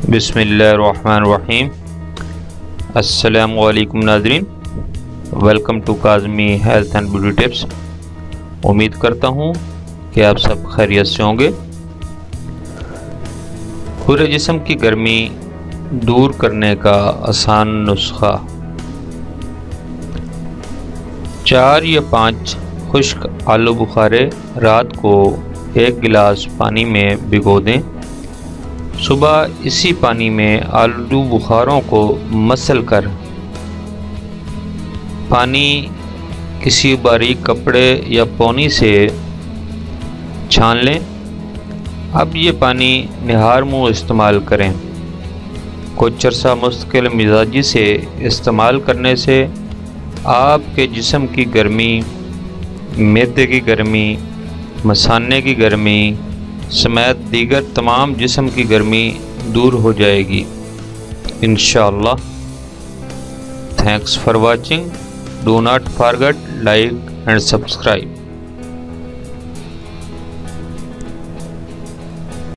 बिस्मिल्लाहिर्रहमानिर्रहीम। अस्सलामु अलैकुम नाज़रीन, welcome to Kazmi health and beauty tips. उम्मीद करता हूँ कि आप सब खैरियत से होंगे। पूरे जिस्म की गर्मी दूर करने का आसान नुस्खा। 4 या 5 खुश्क आलू बुखारे रात को 1 गिलास पानी में भिगो दें। सुबह इसी पानी में आलू बुखारों को मसल कर पानी किसी बारीक कपड़े या पौनी से छान लें। अब ये पानी निहार मुँह इस्तेमाल करें। कुछ अरसा मुस्तकिल मिजाजी से इस्तेमाल करने से आपके जिस्म की गर्मी, मैदे की गर्मी, मसाने की गर्मी समेत दीगर तमाम जिस्म की गर्मी दूर हो जाएगी इंशाअल्लाह। Thanks for watching. Do not forget like and subscribe.